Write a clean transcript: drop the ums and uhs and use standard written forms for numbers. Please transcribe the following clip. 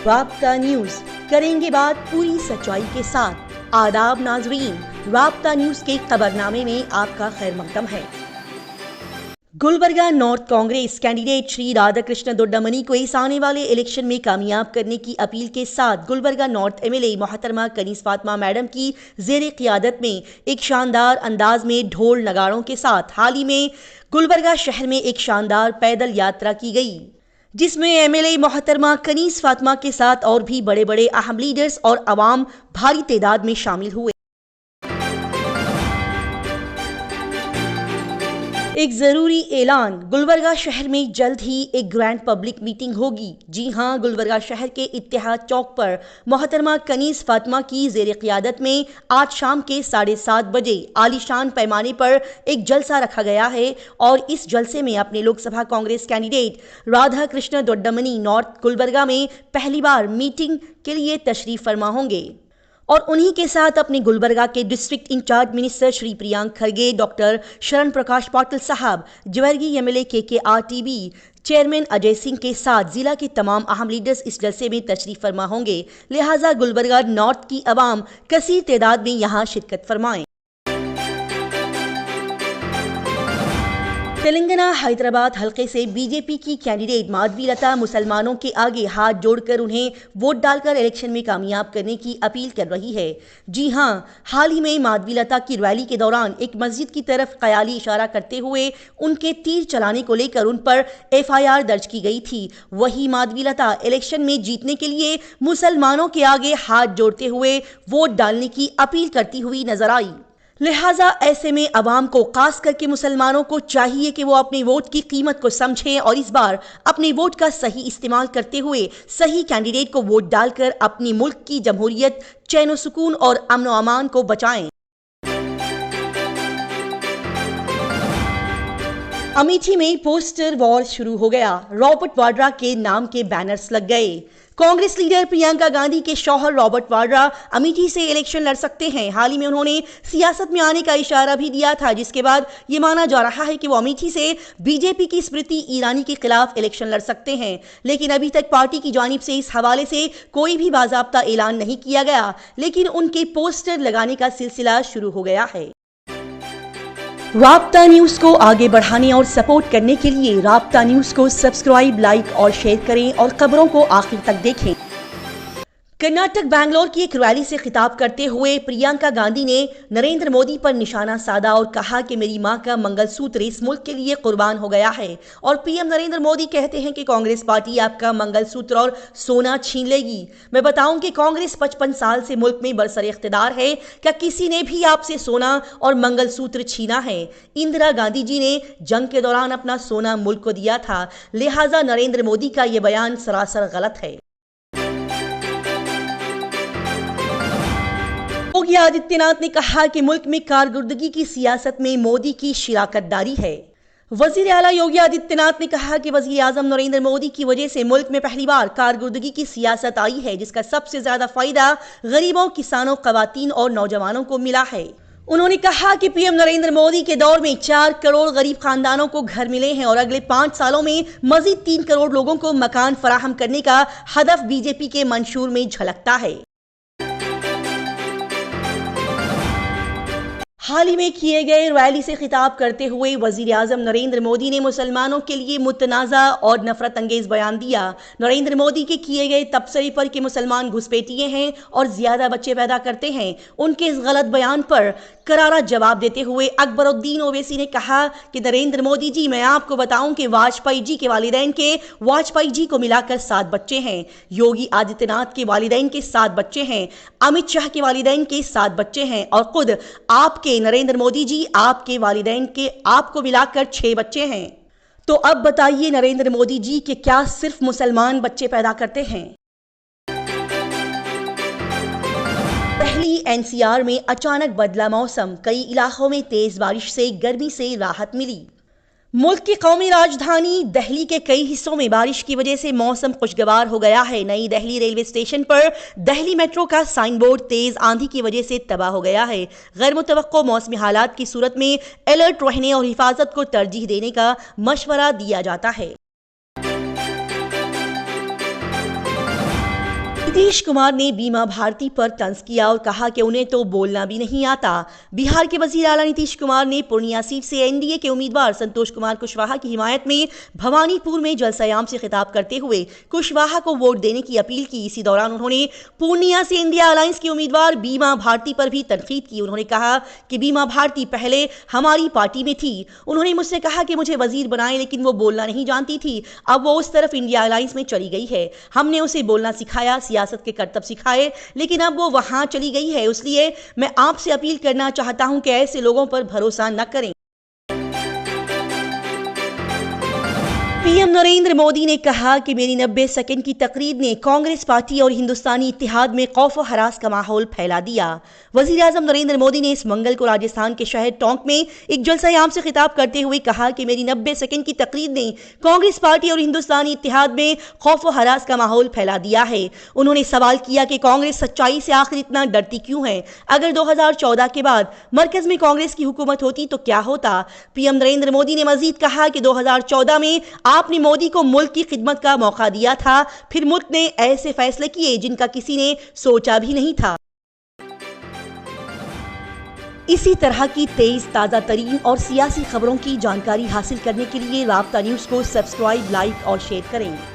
राब्ता न्यूज, करेंगे बात पूरी सच्चाई के साथ। आदाब नाजरीन, राब्ता न्यूज के खबरनामे में आपका खैर मकदम है। गुलबर्गा नॉर्थ कांग्रेस कैंडिडेट श्री राधाकृष्ण दोड्डामनी को इस आने वाले इलेक्शन में कामयाब करने की अपील के साथ गुलबर्गा नॉर्थ एमएलए मोहतरमा कनीस फातिमा मैडम की ज़ेरे क़ियादत में एक शानदार अंदाज में ढोल नगाड़ों के साथ हाल ही में गुलबर्गा शहर में एक शानदार पैदल यात्रा की गई, जिसमें एमएलए मोहतरमा कनीस फातिमा के साथ और भी बड़े बड़े अहम लीडर्स और अवाम भारी तादाद में शामिल हुए। एक जरूरी ऐलान, गुलबर्गा शहर में जल्द ही एक ग्रैंड पब्लिक मीटिंग होगी। जी हां, गुलबर्गा शहर के इत्तेहाद चौक पर मोहतरमा कनीस फातिमा की ज़ेरे क़ियादत में आज शाम के 7:30 बजे आलीशान पैमाने पर एक जलसा रखा गया है और इस जलसे में अपने लोकसभा कांग्रेस कैंडिडेट राधाकृष्ण दोड्डामनी नॉर्थ गुलबर्गा में पहली बार मीटिंग के लिए तशरीफ फरमा होंगे और उन्हीं के साथ अपने गुलबर्गा के district incharge minister Shri Priyank Kharge, doctor Sharan Prakash Patil साहब, Jevargi MLA KKRTB chairman Ajay Singh के साथ जिला के तमाम अहम लीडर्स इस जलसे में तशरीफ फरमा होंगे। लिहाजा गुलबर्गा नॉर्थ की आवाम कसीर तादाद में यहाँ शिरकत फरमाएं। तेलंगाना हैदराबाद हलके से बीजेपी की कैंडिडेट माधवीलता मुसलमानों के आगे हाथ जोड़कर उन्हें वोट डालकर इलेक्शन में कामयाब करने की अपील कर रही है। जी हां, हाल ही में माधवीलता की रैली के दौरान एक मस्जिद की तरफ ख्याली इशारा करते हुए उनके तीर चलाने को लेकर उन पर FIR दर्ज की गई थी। वही माधवीलता इलेक्शन में जीतने के लिए मुसलमानों के आगे हाथ जोड़ते हुए वोट डालने की अपील करती हुई नजर आई। लिहाजा ऐसे में अवाम को, खास करके मुसलमानों को चाहिए कि वो अपने वोट की कीमत को समझें और इस बार अपने वोट का सही इस्तेमाल करते हुए सही कैंडिडेट को वोट डालकर अपनी मुल्क की जमहूरियत, चैन व सुकून और अमन व अमान को बचाएं। अमेठी में पोस्टर वॉर शुरू हो गया। रॉबर्ट वाड्रा के नाम के बैनर्स लग गए। कांग्रेस लीडर प्रियंका गांधी के शौहर रॉबर्ट वाड्रा अमेठी से इलेक्शन लड़ सकते हैं। हाल ही में उन्होंने सियासत में आने का इशारा भी दिया था, जिसके बाद ये माना जा रहा है कि वो अमेठी से बीजेपी की स्मृति ईरानी के खिलाफ इलेक्शन लड़ सकते हैं। लेकिन अभी तक पार्टी की जानिब से इस हवाले से कोई भी बाज़ाब्ता ऐलान नहीं किया गया, लेकिन उनके पोस्टर लगाने का सिलसिला शुरू हो गया है। राब्ता न्यूज को आगे बढ़ाने और सपोर्ट करने के लिए राब्ता न्यूज को सब्सक्राइब, लाइक और शेयर करें और खबरों को आखिर तक देखें। कर्नाटक बैंगलोर की एक रैली से खिताब करते हुए प्रियंका गांधी ने नरेंद्र मोदी पर निशाना साधा और कहा कि मेरी मां का मंगलसूत्र इस मुल्क के लिए कुर्बान हो गया है और पीएम नरेंद्र मोदी कहते हैं कि कांग्रेस पार्टी आपका मंगलसूत्र और सोना छीन लेगी। मैं बताऊं कि कांग्रेस 55 साल से मुल्क में बरसर इख्तिदार है। क्या किसी ने भी आपसे सोना और मंगलसूत्र छीना है? इंदिरा गांधी जी ने जंग के दौरान अपना सोना मुल्क को दिया था। लिहाजा नरेंद्र मोदी का यह बयान सरासर गलत है। योगी आदित्यनाथ ने कहा कि मुल्क में कारकर्दगी की सियासत में मोदी की शिराकतदारी है। वजीर आला योगी आदित्यनाथ ने कहा कि वजीर आजम नरेंद्र मोदी की वजह से मुल्क में पहली बार कारकर्दगी की सियासत आई है, जिसका सबसे ज्यादा फायदा गरीबों, किसानों, खवातीन और नौजवानों को मिला है। उन्होंने कहा कि पीएम नरेंद्र मोदी के दौर में 4 करोड़ गरीब खानदानों को घर मिले हैं और अगले 5 सालों में मजीद 3 करोड़ लोगों को मकान फराहम करने का हदफ बीजेपी के मंशूर में झलकता है। हाल ही में किए गए रैली से खिताब करते हुए वजीर आजम नरेंद्र मोदी ने मुसलमानों के लिए मुतनाज़ा और नफरत अंगेज बयान दिया। नरेंद्र मोदी के किए गए तबसरे पर कि मुसलमान घुसपैठिए हैं और ज्यादा बच्चे पैदा करते हैं, उनके इस गलत बयान पर करारा जवाब देते हुए अकबरुद्दीन ओवैसी ने कहा कि नरेंद्र मोदी जी, मैं आपको बताऊं कि वाजपेयी जी के वालिदैन के वाजपेयी जी को मिलाकर 7 बच्चे हैं, योगी आदित्यनाथ के वालिदैन के 7 बच्चे हैं, अमित शाह के वालिदैन के 7 बच्चे हैं और खुद आपके नरेंद्र मोदी जी, आपके वालिदैन के आपको मिलाकर 6 बच्चे हैं। तो अब बताइए नरेंद्र मोदी जी कि क्या सिर्फ मुसलमान बच्चे पैदा करते हैं? दिल्ली NCR में अचानक बदला मौसम, कई इलाकों में तेज बारिश से गर्मी से राहत मिली। मुल्क की कौमी राजधानी दिल्ली के कई हिस्सों में बारिश की वजह से मौसम खुशगवार हो गया है। नई दिल्ली रेलवे स्टेशन पर दिल्ली मेट्रो का साइन बोर्ड तेज आंधी की वजह से तबाह हो गया है। गैर मुतवक्को मौसमी हालात की सूरत में अलर्ट रहने और हिफाजत को तरजीह देने का मशवरा दिया जाता है। नीतीश कुमार ने बीमा भारती पर तंज किया और कहा कि उन्हें तो बोलना भी नहीं आता। बिहार के वजीर आला नीतीश कुमार ने पूर्णिया सीट से एनडीए के उम्मीदवार संतोष कुमार कुशवाहा की हिमायत में भवानीपुर में जलसयाम से खिताब करते हुए कुशवाहा को वोट देने की अपील की। इसी दौरान उन्होंने पूर्णिया से इंडिया अलायंस के उम्मीदवार बीमा भारती पर भी तनकीद की। उन्होंने कहा कि बीमा भारती पहले हमारी पार्टी में थी। उन्होंने मुझसे कहा कि मुझे वजीर बनाए, लेकिन वो बोलना नहीं जानती थी। अब वो उस तरफ इंडिया अलायंस में चली गई है। हमने उसे बोलना सिखाया, सियासत के करतब सिखाए, लेकिन अब वो वहां चली गई है। इसलिए मैं आपसे अपील करना चाहता हूं कि ऐसे लोगों पर भरोसा न करें। पीएम नरेंद्र मोदी ने कहा कि मेरी 90 सेकंड की तकरीर ने कांग्रेस पार्टी और हिंदुस्तानी इत्तेहाद में खौफ और हरास का माहौल फैला दिया। वजीर आजम नरेंद्र मोदी ने इस मंगल को राजस्थान के शहर टोंक में एक जलसयाम से खिताब करते हुए कहा कि मेरी 90 सेकंड की तकरीर ने कांग्रेस पार्टी और हिंदुस्तानी इत्तेहाद में खौफ और हरास का माहौल फैला दिया है। उन्होंने सवाल किया कि कांग्रेस सच्चाई से आखिर इतना डरती क्यों है? अगर 2014 के बाद मरकज में कांग्रेस की हुकूमत होती तो क्या होता? पीएम नरेंद्र मोदी ने मजीद कहा कि 2014 में आपने मोदी को मुल्क की खिदमत का मौका दिया था, फिर मुल्क ने ऐसे फैसले किए जिनका किसी ने सोचा भी नहीं था। इसी तरह की तेज ताज़ा तरीन और सियासी खबरों की जानकारी हासिल करने के लिए राब्ता न्यूज़ को सब्सक्राइब, लाइक और शेयर करें।